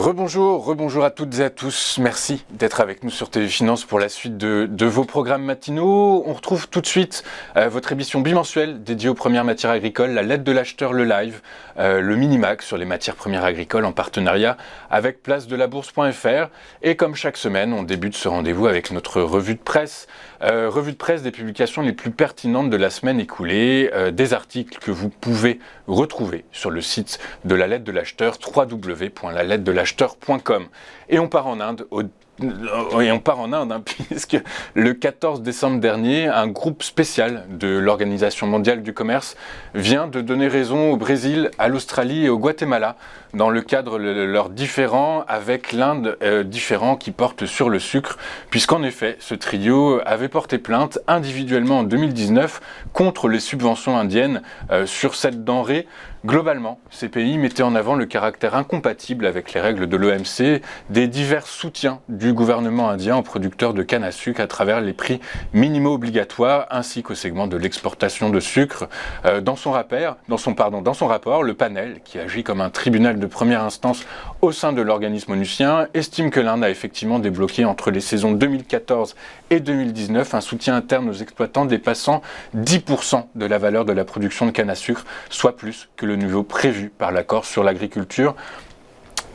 Rebonjour à toutes et à tous. Merci d'être avec nous sur TV Finance pour la suite de vos programmes matinaux. On retrouve tout de suite votre émission bimensuelle dédiée aux premières matières agricoles, la lettre de l'acheteur, le live, le Minimax sur les matières premières agricoles en partenariat avec place-de-la-bourse.fr. Et comme chaque semaine, on débute ce rendez-vous avec notre revue de presse. Revue de presse des publications les plus pertinentes de la semaine écoulée, des articles que vous pouvez retrouver sur le site de la lettre de l'acheteur, www.lalettre-de-l'acheteur.com. Et on part en Inde puisque le 14 décembre dernier, un groupe spécial de l'Organisation mondiale du commerce vient de donner raison au Brésil, à l'Australie et au Guatemala dans le cadre de leurs différends avec l'Inde, différends qui portent sur le sucre, puisqu'en effet, ce trio avait porté plainte individuellement en 2019 contre les subventions indiennes sur cette denrée. Globalement, ces pays mettaient en avant le caractère incompatible avec les règles de l'OMC des divers soutiens du gouvernement indien aux producteurs de canne à sucre à travers les prix minimaux obligatoires ainsi qu'au segment de l'exportation de sucre. Dans son rapport, le panel, qui agit comme un tribunal de première instance au sein de l'organisme onusien, estime que l'Inde a effectivement débloqué entre les saisons 2014 et 2019 un soutien interne aux exploitants dépassant 10% de la valeur de la production de canne à sucre, soit plus que le niveau prévu par l'accord sur l'agriculture.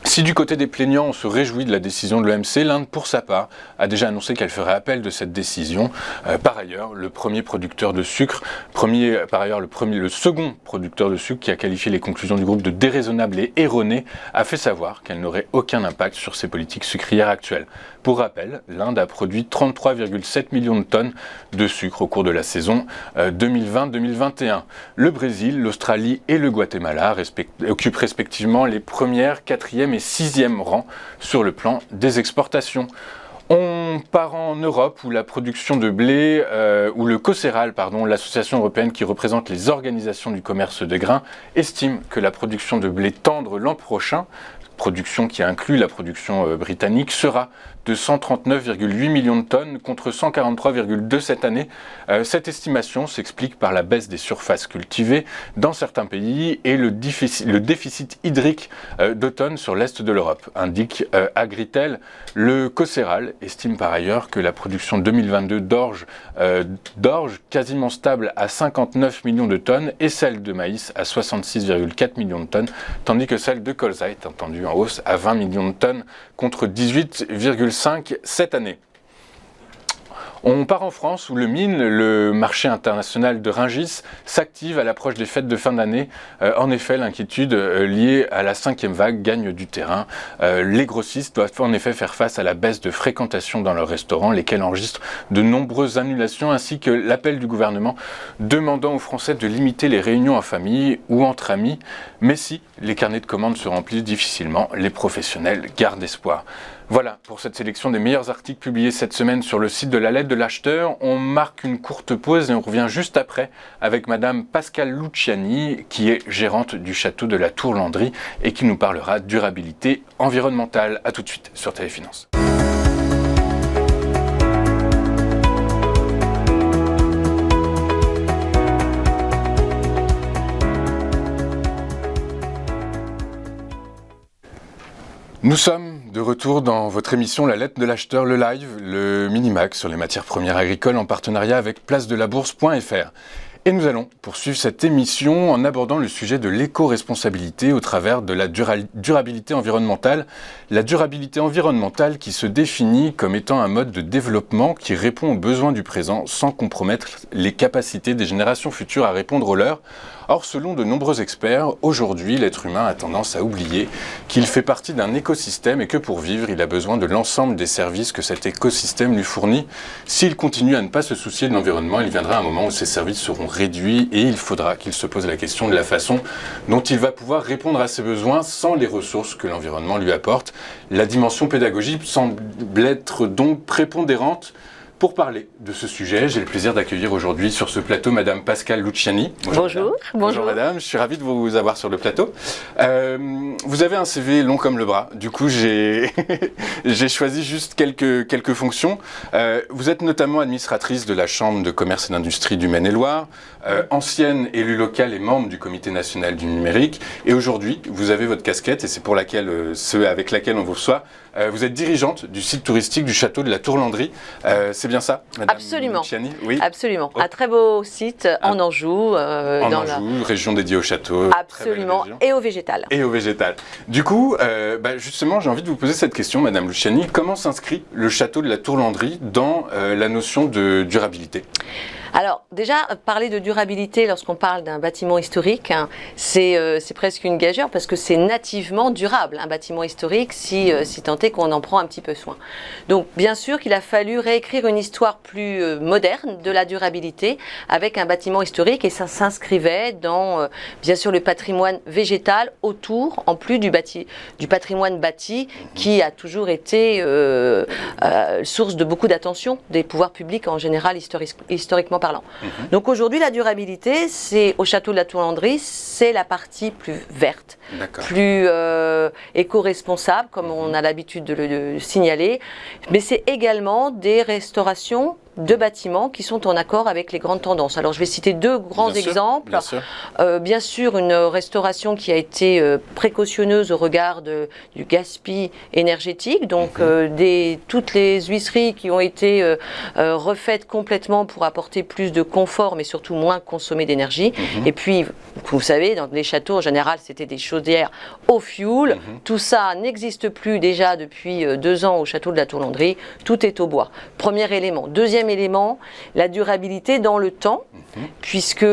Si du côté des plaignants, on se réjouit de la décision de l'OMC, l'Inde, pour sa part, a déjà annoncé qu'elle ferait appel de cette décision. Par ailleurs, le second producteur de sucre qui a qualifié les conclusions du groupe de déraisonnables et erronées, a fait savoir qu'elle n'aurait aucun impact sur ses politiques sucrières actuelles. Pour rappel, l'Inde a produit 33,7 millions de tonnes de sucre au cours de la saison 2020-2021. Le Brésil, l'Australie et le Guatemala occupent respectivement les premières, quatrième et sixième rangs sur le plan des exportations. On part en Europe où la production de blé, où le COCERAL, l'association européenne qui représente les organisations du commerce de grains, estime que la production de blé tendre l'an prochain, production qui inclut la production britannique, sera de 139,8 millions de tonnes contre 143,2 cette année. Cette estimation s'explique par la baisse des surfaces cultivées dans certains pays et le déficit hydrique d'automne sur l'est de l'Europe, indique Agritel. Le COCERAL estime par ailleurs que la production 2022 d'orge quasiment stable à 59 millions de tonnes et celle de maïs à 66,4 millions de tonnes, tandis que celle de colza est entendue en hausse à 20 millions de tonnes contre 18,5 cette année. On part en France où le MIN, le marché international de Rungis, s'active à l'approche des fêtes de fin d'année. En effet, l'inquiétude liée à la 5e vague gagne du terrain. Les grossistes doivent en effet faire face à la baisse de fréquentation dans leurs restaurants, lesquels enregistrent de nombreuses annulations, ainsi que l'appel du gouvernement demandant aux Français de limiter les réunions en famille ou entre amis. Mais si les carnets de commandes se remplissent difficilement, les professionnels gardent espoir. Voilà pour cette sélection des meilleurs articles publiés cette semaine sur le site de la lettre de l'acheteur. On marque une courte pause et on revient juste après avec Madame Pascale Luciani, qui est gérante du château de la Tour-Landry et qui nous parlera durabilité environnementale. A tout de suite sur TV Finance. Nous sommes de retour dans votre émission La lettre de l'acheteur, le live, le Minimax sur les matières premières agricoles en partenariat avec place-de-la-bourse.fr. Et nous allons poursuivre cette émission en abordant le sujet de l'éco-responsabilité au travers de la durabilité environnementale. La durabilité environnementale qui se définit comme étant un mode de développement qui répond aux besoins du présent sans compromettre les capacités des générations futures à répondre aux leurs. Or, selon de nombreux experts, aujourd'hui, l'être humain a tendance à oublier qu'il fait partie d'un écosystème et que pour vivre, il a besoin de l'ensemble des services que cet écosystème lui fournit. S'il continue à ne pas se soucier de l'environnement, il viendra un moment où ces services seront réduits et il faudra qu'il se pose la question de la façon dont il va pouvoir répondre à ses besoins sans les ressources que l'environnement lui apporte. La dimension pédagogique semble être donc prépondérante Pour parler de ce sujet, j'ai le plaisir d'accueillir aujourd'hui sur ce plateau Madame Pascale Luciani. Bonjour. Bonjour Madame, je suis ravi de vous avoir sur le plateau. Vous avez un CV long comme le bras, du coup j'ai choisi juste quelques fonctions. Vous êtes notamment administratrice de la Chambre de commerce et d'industrie du Maine-et-Loire, ancienne élue locale et membre du Comité national du numérique, et aujourd'hui vous avez votre casquette, et c'est pour avec laquelle on vous reçoit. Vous êtes dirigeante du site touristique du château de la Tour-Landry. C'est bien ça, Madame Absolument. Luciani? Oui. Absolument. Un très beau site en Anjou. Région dédiée au château. Absolument. Et au végétal. Et au végétal. Du coup, justement, j'ai envie de vous poser cette question, Madame Luciani. Comment s'inscrit le château de la Tour-Landry dans la notion de durabilité ? Alors déjà, parler de durabilité lorsqu'on parle d'un bâtiment historique, c'est presque une gageure parce que c'est nativement durable, un bâtiment historique, si tant est qu'on en prend un petit peu soin. Donc bien sûr qu'il a fallu réécrire une histoire plus moderne de la durabilité avec un bâtiment historique, et ça s'inscrivait dans bien sûr le patrimoine végétal autour, en plus du patrimoine bâti qui a toujours été source de beaucoup d'attention des pouvoirs publics en général, historiquement parlant. Donc aujourd'hui, la durabilité, c'est au château de la Tour-Landry, c'est la partie plus verte, plus éco-responsable, comme on a l'habitude de le signaler, mais c'est également des restaurations de bâtiments qui sont en accord avec les grandes tendances. Alors je vais citer deux grands exemples. Bien sûr, une restauration qui a été précautionneuse au regard du gaspillage énergétique, donc toutes les huisseries qui ont été refaites complètement pour apporter plus de confort, mais surtout moins consommer d'énergie. Et puis, vous savez, dans les châteaux, en général, c'était des chaudières au fioul. Tout ça n'existe plus déjà depuis 2 ans au château de la Tour-Landry. Tout est au bois. Premier élément. Deuxième élément, la durabilité dans le temps, puisque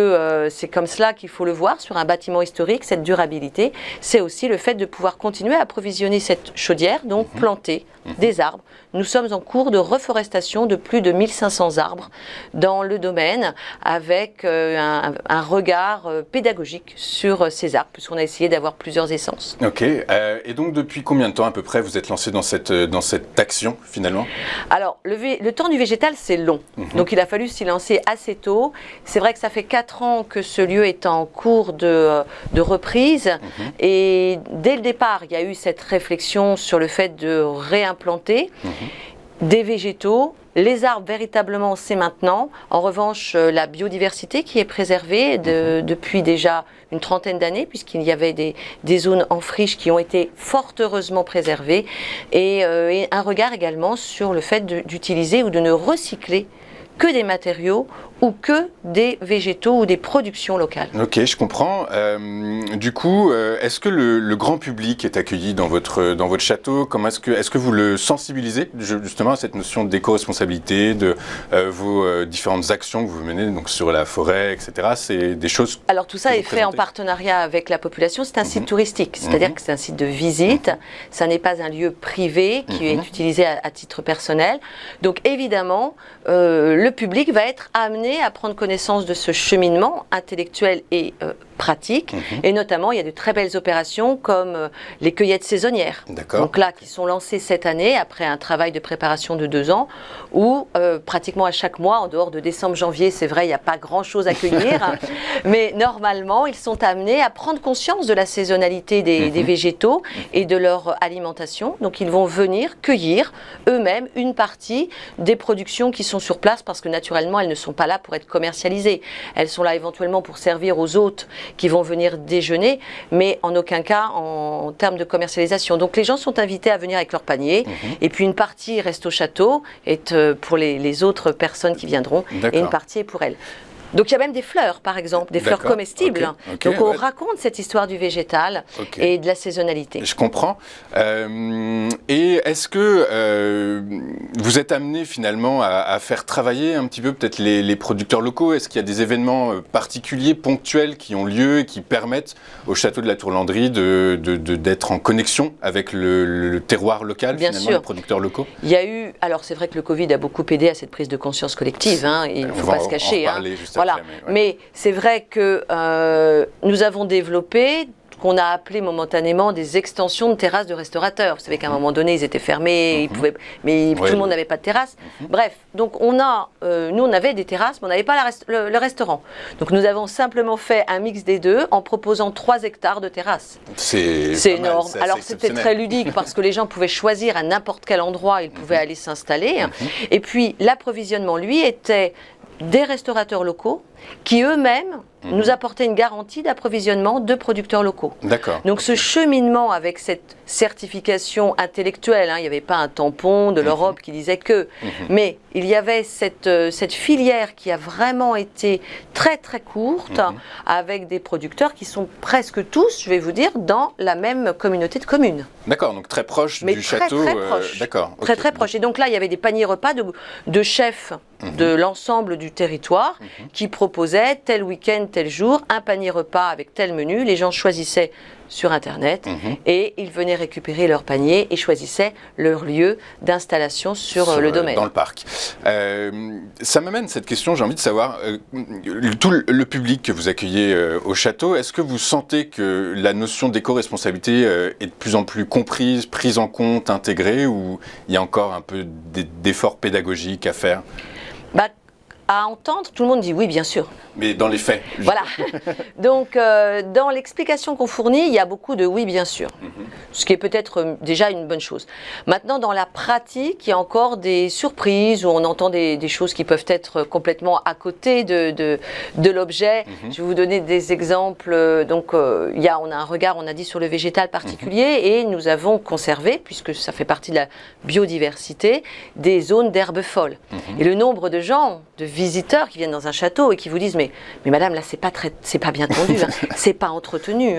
c'est comme cela qu'il faut le voir sur un bâtiment historique. Cette durabilité, c'est aussi le fait de pouvoir continuer à approvisionner cette chaudière, donc planter des arbres. Nous sommes en cours de reforestation de plus de 1500 arbres dans le domaine, avec un regard pédagogique sur ces arbres, puisqu'on a essayé d'avoir plusieurs essences. Ok, et donc depuis combien de temps à peu près vous êtes lancé dans cette action finalement ? Alors, le temps du végétal, c'est long. Donc il a fallu s'y lancer assez tôt. C'est vrai que ça fait 4 ans que ce lieu est en cours de reprise. Et dès le départ, il y a eu cette réflexion sur le fait de réimplanter des végétaux. Les arbres, véritablement, c'est maintenant. En revanche, la biodiversité qui est préservée depuis déjà une trentaine d'années, puisqu'il y avait des zones en friche qui ont été fort heureusement préservées, et un regard également sur le fait d'utiliser ou de ne recycler que des matériaux ou que des végétaux ou des productions locales. Ok, je comprends. Du coup, est-ce que le grand public est accueilli dans votre château ? Comment est-ce que vous le sensibilisez justement à cette notion d'éco-responsabilité, de vos différentes actions que vous menez donc sur la forêt, etc. C'est des choses. Alors tout ça est fait en partenariat avec la population. C'est un site touristique, c'est-à-dire que c'est un site de visite. Ça n'est pas un lieu privé qui est utilisé à titre personnel. Donc évidemment, le public va être amené à prendre connaissance de ce cheminement intellectuel et pratique, et notamment il y a de très belles opérations comme les cueillettes saisonnières, donc là qui sont lancées cette année après un travail de préparation de 2 ans, où pratiquement à chaque mois, en dehors de décembre, janvier, c'est vrai, il n'y a pas grand chose à cueillir, mais normalement ils sont amenés à prendre conscience de la saisonnalité des végétaux et de leur alimentation, donc ils vont venir cueillir eux-mêmes une partie des productions qui sont sur place, parce que naturellement elles ne sont pas là pour être commercialisées, elles sont là éventuellement pour servir aux hôtes qui vont venir déjeuner, mais en aucun cas en termes de commercialisation. Donc les gens sont invités à venir avec leur panier, et puis une partie reste au château, est pour les autres personnes qui viendront, et une partie est pour elles. Donc il y a même des fleurs, par exemple, des fleurs comestibles. Donc on raconte cette histoire du végétal et de la saisonnalité. Je comprends. Et est-ce que vous êtes amené finalement à faire travailler un petit peu peut-être les producteurs locaux ? Est-ce qu'il y a des événements particuliers, ponctuels, qui ont lieu et qui permettent au château de la Tour-Landry d'être en connexion avec le terroir local, finalement, les producteurs locaux ? Il y a eu, alors c'est vrai que le Covid a beaucoup aidé à cette prise de conscience collective, il ne faut pas se cacher. Voilà. Mais c'est vrai que nous avons développé qu'on a appelé momentanément des extensions de terrasses de restaurateurs. Vous savez qu'à un moment donné, ils étaient fermés, mais tout le monde n'avait pas de terrasse. Bref, donc nous on avait des terrasses, mais on n'avait pas le restaurant. Donc nous avons simplement fait un mix des deux en proposant 3 hectares de terrasses. C'est énorme. Alors c'était très ludique parce que les gens pouvaient choisir à n'importe quel endroit, ils pouvaient aller s'installer. Et puis l'approvisionnement, lui, était des restaurateurs locaux qui eux-mêmes nous apportaient une garantie d'approvisionnement de producteurs locaux. D'accord. Donc ce cheminement avec cette certification intellectuelle, il n'y avait pas un tampon de l'Europe qui disait que, mais il y avait cette filière qui a vraiment été très très courte, avec des producteurs qui sont presque tous, je vais vous dire, dans la même communauté de communes. D'accord, donc très proche du château. Très proche. D'accord. Très très proche. Et donc là, il y avait des paniers repas de chefs de l'ensemble du territoire qui proposaient tel week-end, tel jour, un panier repas avec tel menu. Les gens choisissaient sur Internet et ils venaient récupérer leur panier et choisissaient leur lieu d'installation sur le domaine. Dans le parc. Ça m'amène cette question, j'ai envie de savoir, tout le public que vous accueillez au château, est-ce que vous sentez que la notion d'éco-responsabilité est de plus en plus comprise, prise en compte, intégrée, ou il y a encore un peu d'efforts pédagogiques à faire ? À entendre, tout le monde dit oui, bien sûr. Mais dans les faits. Voilà. Donc, dans l'explication qu'on fournit, il y a beaucoup de oui, bien sûr. Ce qui est peut-être déjà une bonne chose. Maintenant, dans la pratique, il y a encore des surprises où on entend des choses qui peuvent être complètement à côté de l'objet. Je vais vous donner des exemples. Donc, on a un regard, on a dit, sur le végétal particulier et nous avons conservé, puisque ça fait partie de la biodiversité, des zones d'herbes folles. Et le nombre de gens, de visiteurs qui viennent dans un château et qui vous disent mais madame, là c'est pas bien tendu, c'est pas entretenu.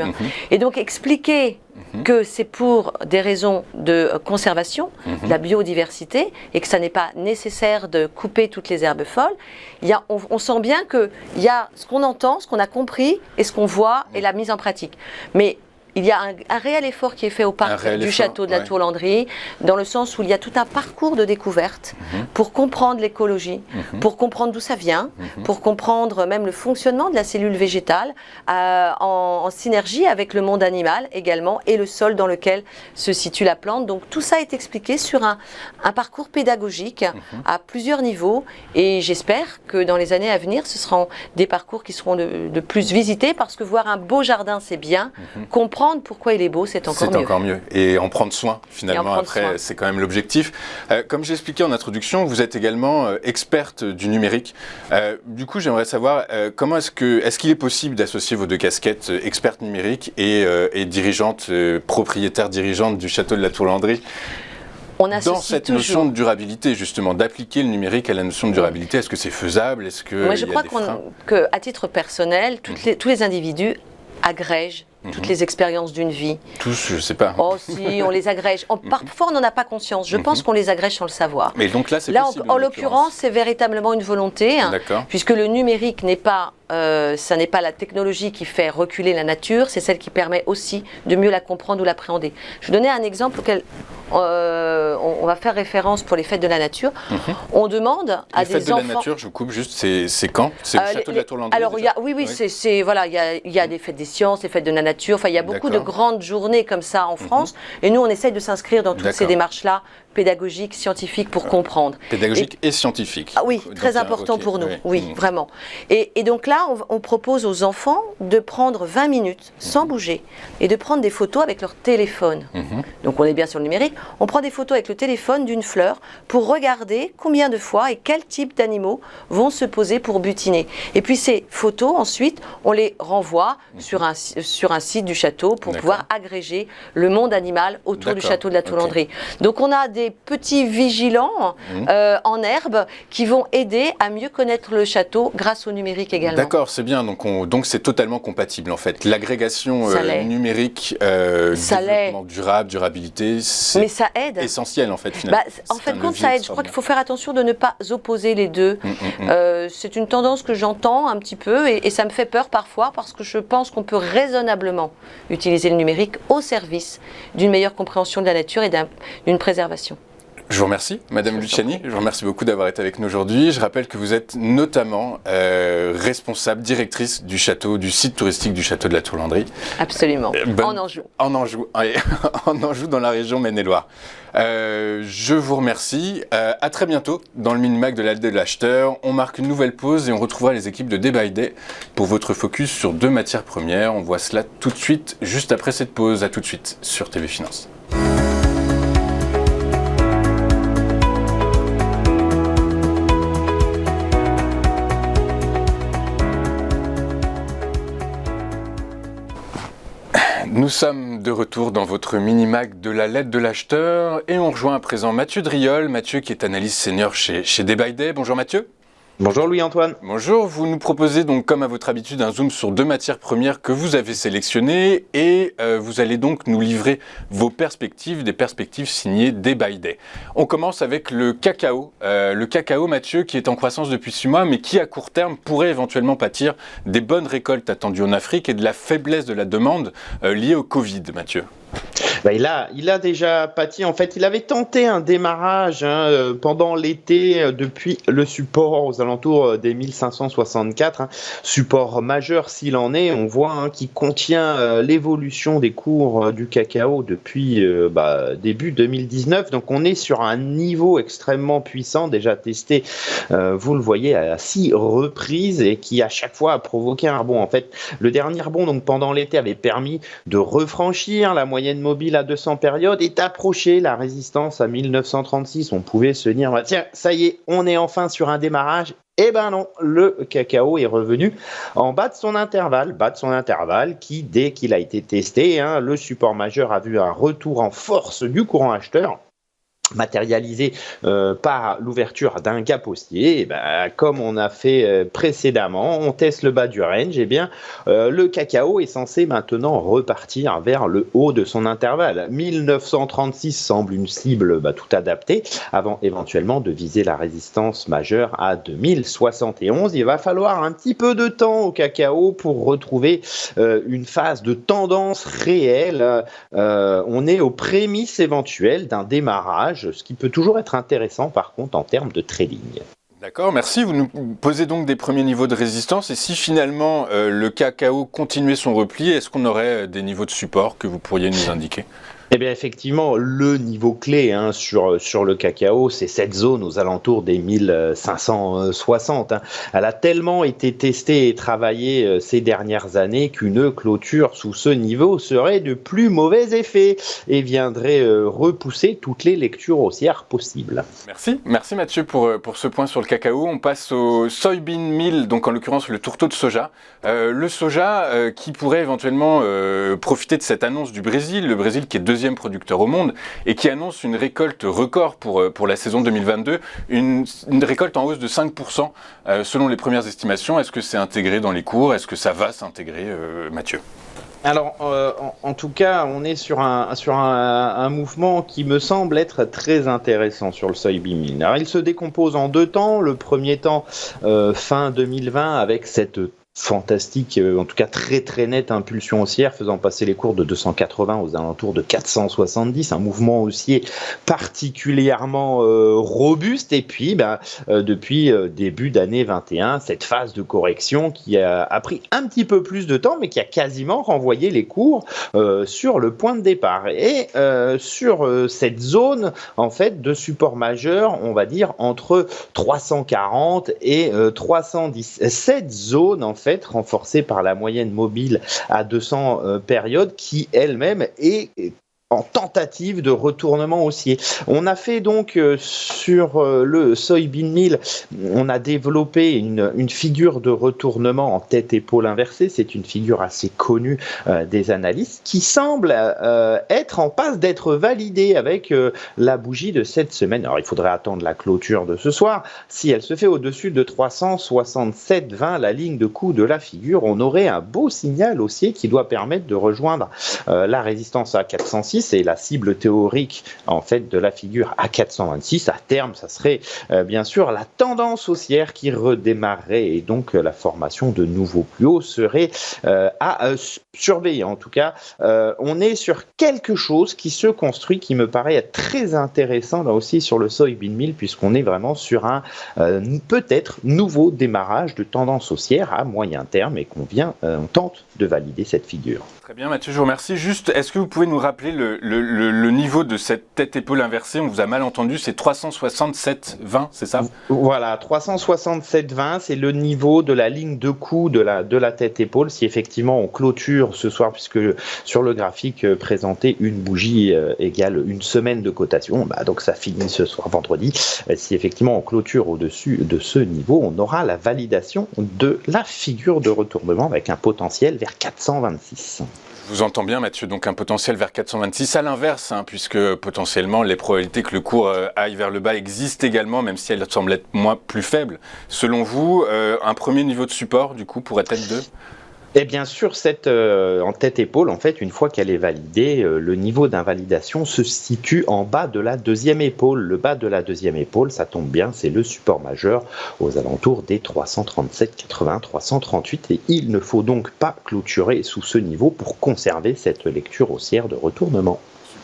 Et donc expliquer que c'est pour des raisons de conservation de la biodiversité et que ça n'est pas nécessaire de couper toutes les herbes folles, on sent bien qu'il y a ce qu'on entend, ce qu'on a compris et ce qu'on voit et la mise en pratique. Mais il y a un réel effort qui est fait au parc du château de la Tour-Landry, dans le sens où il y a tout un parcours de découverte pour comprendre l'écologie, pour comprendre d'où ça vient, pour comprendre même le fonctionnement de la cellule végétale, en synergie avec le monde animal également, et le sol dans lequel se situe la plante. Donc tout ça est expliqué sur un parcours pédagogique à plusieurs niveaux, et j'espère que dans les années à venir, ce seront des parcours qui seront de plus visités, parce que voir un beau jardin, c'est bien, comprendre pourquoi il est beau, c'est encore mieux. C'est encore mieux. Et en prendre soin, finalement, après, c'est quand même l'objectif. Comme j'ai expliqué en introduction, vous êtes également experte du numérique. Du coup, j'aimerais savoir, comment est-ce qu'il est possible d'associer vos deux casquettes, experte numérique et dirigeante, propriétaire dirigeante du château de la Tour-Landry, dans cette notion de durabilité, justement, d'appliquer le numérique à la notion de durabilité? Est-ce que c'est faisable? Est-ce que moi, je crois qu'à titre personnel, tous les individus agrègent toutes les expériences d'une vie. Tous, je ne sais pas. Oh si, on les agrège. Parfois, on n'en a pas conscience. Je pense qu'on les agrège sans le savoir. Mais donc là, c'est possible. En l'occurrence, c'est véritablement une volonté, puisque le numérique n'est pas la technologie qui fait reculer la nature, c'est celle qui permet aussi de mieux la comprendre ou l'appréhender. Je vais donner un exemple auquel on va faire référence pour les fêtes de la nature. On demande à des enfants... Les fêtes de la nature, je vous coupe juste, c'est quand? C'est le château de la Tour-Landry? Alors, il y a des fêtes des sciences, les fêtes de la nature, enfin il y a beaucoup de grandes journées comme ça en France, et nous on essaye de s'inscrire dans toutes ces démarches-là, pédagogiques, scientifiques, pour comprendre. Pédagogique et scientifique. Ah oui, très important pour nous, oui, vraiment. Et donc là, on propose aux enfants de prendre 20 minutes sans bouger et de prendre des photos avec leur téléphone. Donc on est bien sur le numérique, on prend des photos avec le téléphone d'une fleur pour regarder combien de fois et quel type d'animaux vont se poser pour butiner. Et puis ces photos, ensuite, on les renvoie sur un site du château pour pouvoir agréger le monde animal autour du château de la Tour-Landry. Donc on a des petits vigilants en herbe qui vont aider à mieux connaître le château grâce au numérique également. D'accord, c'est bien. Donc c'est totalement compatible en fait. L'agrégation numérique, développement durable, durabilité, c'est essentiel en fait finalement. En fait, ça aide. Je crois qu'il faut faire attention de ne pas opposer les deux. C'est une tendance que j'entends un petit peu et ça me fait peur parfois, parce que je pense qu'on peut raisonnablement utiliser le numérique au service d'une meilleure compréhension de la nature et d'une préservation. Je vous remercie, Madame Luciani. Je vous remercie beaucoup d'avoir été avec nous aujourd'hui. Je rappelle que vous êtes notamment responsable, directrice du site touristique du château de la Tourlandrie. Absolument, en Anjou. En Anjou, en Anjou, dans la région Maine-et-Loire. Je vous remercie. À très bientôt dans le Mini-Mag de l'Aide de l'Acheteur. On marque une nouvelle pause et on retrouvera les équipes de Day by Day pour votre focus sur 2 matières premières. On voit cela tout de suite, juste après cette pause. À tout de suite sur TV Finance. Nous sommes de retour dans votre mini-mag de la lettre de l'acheteur et on rejoint à présent Mathieu Driol. Mathieu qui est analyste senior chez Day by Day. Bonjour Mathieu. Bonjour Louis-Antoine. Bonjour, vous nous proposez donc comme à votre habitude un zoom sur 2 matières premières que vous avez sélectionnées et vous allez donc nous livrer vos perspectives, des perspectives signées Day by Day. On commence avec le cacao. Le cacao, Mathieu, qui est en croissance depuis 6 mois mais qui à court terme pourrait éventuellement pâtir des bonnes récoltes attendues en Afrique et de la faiblesse de la demande liée au Covid, Mathieu. Il a déjà pâti. En fait, il avait tenté un démarrage pendant l'été depuis le support aux alentours des 1564, support majeur s'il en est. On voit qui contient l'évolution des cours du cacao depuis début 2019. Donc, on est sur un niveau extrêmement puissant, déjà testé, vous le voyez, à 6 reprises et qui à chaque fois a provoqué un rebond. En fait, le dernier rebond donc pendant l'été avait permis de refranchir la moyenne mobile à 200 périodes et d'approcher la résistance à 1936. On pouvait se dire, tiens, ça y est, on est enfin sur un démarrage. Eh ben non, le cacao est revenu en bas de son intervalle qui, dès qu'il a été testé, le support majeur a vu un retour en force du courant acheteur, matérialisé par l'ouverture d'un gap haussier. Comme on a fait précédemment, on teste le bas du range, le cacao est censé maintenant repartir vers le haut de son intervalle. 1936 semble une cible tout adaptée, avant éventuellement de viser la résistance majeure à 2071. Il va falloir un petit peu de temps au cacao pour retrouver une phase de tendance réelle. On est aux prémices éventuelles d'un démarrage, ce qui peut toujours être intéressant par contre en termes de trading. D'accord, merci. Vous nous posez donc des premiers niveaux de résistance et si finalement le cacao continuait son repli, est-ce qu'on aurait des niveaux de support que vous pourriez nous indiquer ? Eh bien, effectivement, le niveau clé sur le cacao, c'est cette zone aux alentours des 1560. Elle a tellement été testée et travaillée ces dernières années qu'une clôture sous ce niveau serait de plus mauvais effet et viendrait repousser toutes les lectures haussières possibles. Merci Mathieu pour ce point sur le cacao. On passe au soybean meal, donc en l'occurrence le tourteau de soja. Le soja qui pourrait éventuellement profiter de cette annonce du Brésil, le Brésil qui est deuxième producteur au monde et qui annonce une récolte record pour la saison 2022, une récolte en hausse de 5% selon les premières estimations. Est-ce que c'est intégré dans les cours ? Est-ce que ça va s'intégrer, Mathieu ? Alors, en tout cas, on est sur un mouvement qui me semble être très intéressant sur le soybean meal. Alors, il se décompose en 2 temps. Le premier temps, fin 2020, avec cette fantastique, en tout cas très très nette impulsion haussière, faisant passer les cours de 280 aux alentours de 470, un mouvement haussier particulièrement robuste. Et puis depuis début d'année 21, cette phase de correction qui a pris un petit peu plus de temps mais qui a quasiment renvoyé les cours sur le point de départ et sur cette zone en fait de support majeur, on va dire entre 340 et 310. Cette zone en fait renforcée par la moyenne mobile à 200 périodes qui elle-même est en tentative de retournement haussier. On a fait donc sur le soybean meal, on a développé une figure de retournement en tête-épaule inversée. C'est une figure assez connue des analystes qui semble être en passe d'être validée avec la bougie de cette semaine. Alors il faudrait attendre la clôture de ce soir. Si elle se fait au-dessus de 367,20, la ligne de coup de la figure, on aurait un beau signal haussier qui doit permettre de rejoindre la résistance à 406 426 et la cible théorique en fait de la figure à 426. À terme, ça serait bien sûr la tendance haussière qui redémarrerait et donc la formation de nouveaux plus hauts serait à surveiller. En tout cas, on est sur quelque chose qui se construit, qui me paraît être très intéressant là aussi sur le soybean meal, puisqu'on est vraiment sur un peut-être nouveau démarrage de tendance haussière à moyen terme et on tente de valider cette figure. Très bien Mathieu, je vous remercie. Juste, est-ce que vous pouvez nous rappeler le niveau de cette tête-épaule inversée? On vous a mal entendu, c'est 367,20, c'est ça? Voilà, 367,20, c'est le niveau de la ligne de coup de la tête-épaule. Si effectivement on clôture ce soir, puisque sur le graphique présenté, une bougie égale une semaine de cotation, donc ça finit ce soir vendredi. Si effectivement on clôture au-dessus de ce niveau, on aura la validation de la figure de retournement avec un potentiel vers 426. Je vous entends bien Mathieu, donc un potentiel vers 426 à l'inverse, puisque potentiellement les probabilités que le cours aille vers le bas existent également, même si elles semblent être plus faibles. Selon vous, un premier niveau de support du coup pourrait être 2 ? Et bien sûr, cette en tête-épaule, en fait, une fois qu'elle est validée, le niveau d'invalidation se situe en bas de la deuxième épaule. Le bas de la deuxième épaule, ça tombe bien, c'est le support majeur aux alentours des 337,80, 338. Et il ne faut donc pas clôturer sous ce niveau pour conserver cette lecture haussière de retournement.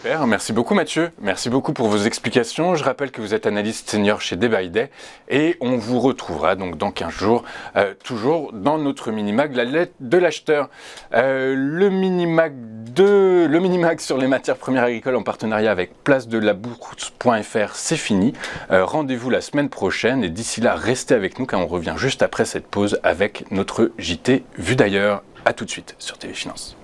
Super, merci beaucoup Mathieu, merci beaucoup pour vos explications. Je rappelle que vous êtes analyste senior chez Day by Day et on vous retrouvera donc dans 15 jours, toujours dans notre mini-mag, la lettre de l'acheteur. Le mini-mag sur les matières premières agricoles en partenariat avec place-de-la-bourse.fr, c'est fini. Rendez-vous la semaine prochaine et d'ici là, restez avec nous car on revient juste après cette pause avec notre JT Vu d'ailleurs. À tout de suite sur TV Finance.